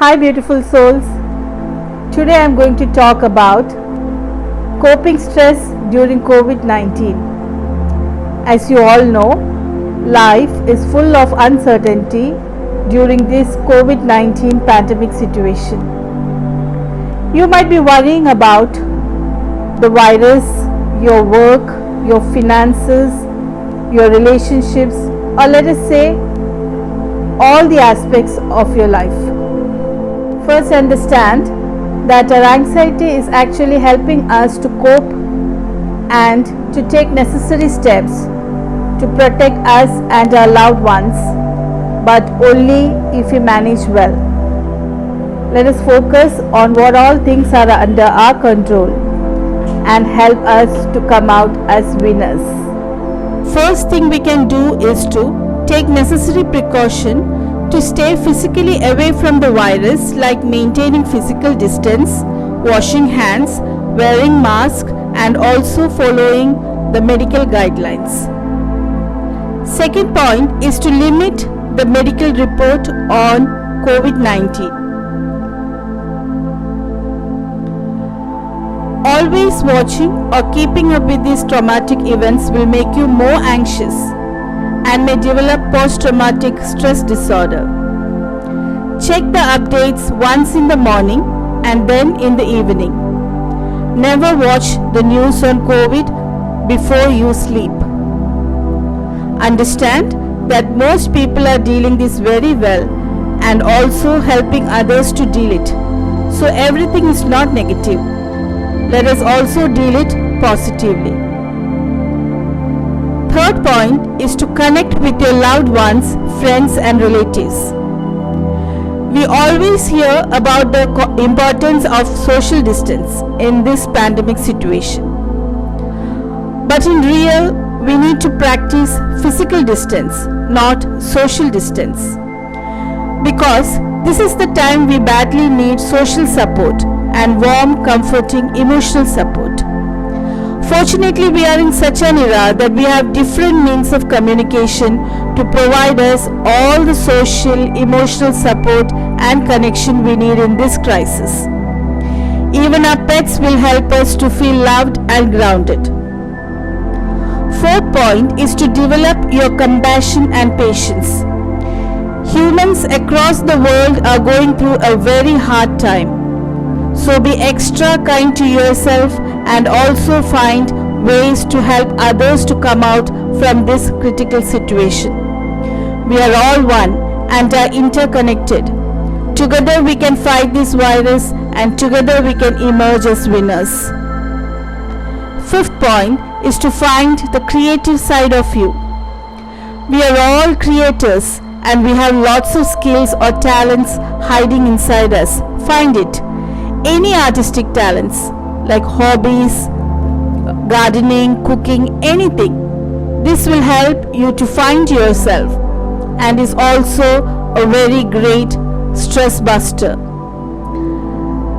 Hi beautiful souls. Today I am going to talk about coping stress during COVID-19. As you all know, life is full of uncertainty during this COVID-19 pandemic situation. You might be worrying about the virus, your work, your finances, your relationships, or let us say all the aspects of your life. First, understand that our anxiety is actually helping us to cope and to take necessary steps to protect us and our loved ones, but only if we manage well. Let us focus on what all things are under our control and help us to come out as winners. First thing we can do is to take necessary precaution to stay physically away from the virus, like maintaining physical distance, washing hands, wearing mask, and also following the medical guidelines. Second point is to limit the medical report on COVID-19. Always watching or keeping up with these traumatic events will make you more anxious and may develop post-traumatic stress disorder. Check the updates once in the morning and then in the evening. Never watch the news on COVID before you sleep. Understand that most people are dealing this very well and also helping others to deal it. So everything is not negative. Let us also deal it positively. Third point is to connect with your loved ones, friends and relatives. We always hear about the importance of social distance in this pandemic situation. But in real, we need to practice physical distance, not social distance. Because this is the time we badly need social support and warm, comforting, emotional support. Fortunately, we are in such an era that we have different means of communication to provide us all the social, emotional support and connection we need in this crisis. Even our pets will help us to feel loved and grounded. Fourth point is to develop your compassion and patience. Humans across the world are going through a very hard time. So be extra kind to yourself and also find ways to help others to come out from this critical situation. We are all one and are interconnected. Together we can fight this virus and together we can emerge as winners. Fifth point is to find the creative side of you. We are all creators and we have lots of skills or talents hiding inside us. Find it. Any artistic talents like hobbies, gardening, cooking, anything. This will help you to find yourself and is also a very great stress buster.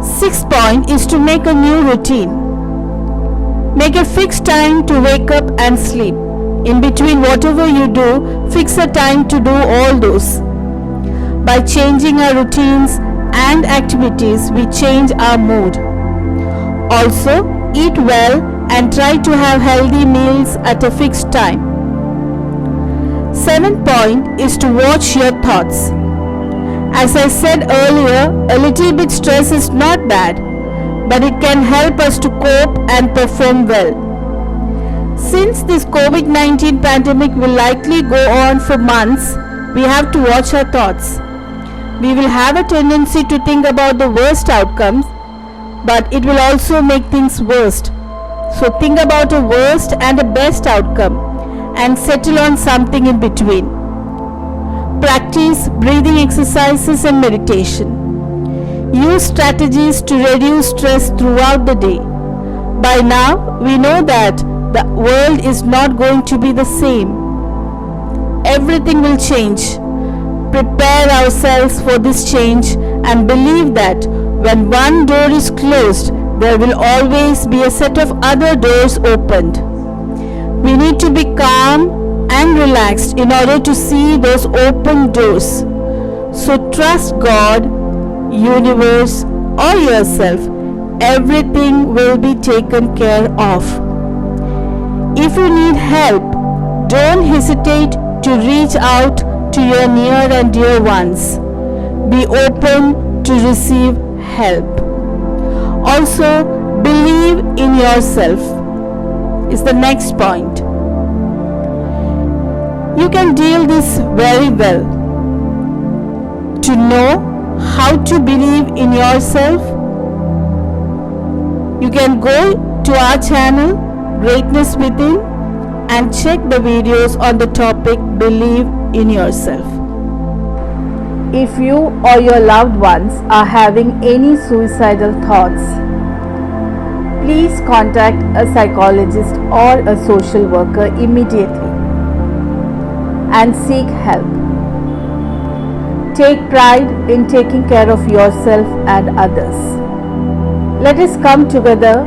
Sixth point is to make a new routine. Make a fixed time to wake up and sleep. In between whatever you do, fix a time to do all those. By changing our routines and activities, we change our mood. Also, eat well and try to have healthy meals at a fixed time. Seventh point is to watch your thoughts. As I said earlier, a little bit stress is not bad, but it can help us to cope and perform well. Since this COVID-19 pandemic will likely go on for months, we have to watch our thoughts. We will have a tendency to think about the worst outcomes, but it will also make things worst. So think about a worst and a best outcome and settle on something in between. Practice breathing exercises and meditation. Use strategies to reduce stress throughout the day. By now, we know that the world is not going to be the same. Everything will change. Prepare ourselves for this change and believe that when one door is closed, there will always be a set of other doors opened. We need to be calm, and relaxed in order to see those open doors. So trust God, universe, or yourself. Everything will be taken care of. If you need help, don't hesitate to reach out to your near and dear ones. Be open to receive help. Also, believe in yourself is the next point. You can deal this very well. To know how to believe in yourself, you can go to our channel Greatness Within and check the videos on the topic Believe in Yourself. If you or your loved ones are having any suicidal thoughts, please contact a psychologist or a social worker immediately and seek help. Take pride in taking care of yourself and others. Let us come together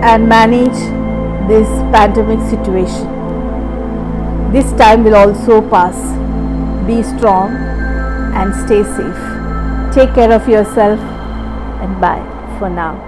and manage this pandemic situation. This time will also pass. Be strong and stay safe. Take care of yourself and bye for now.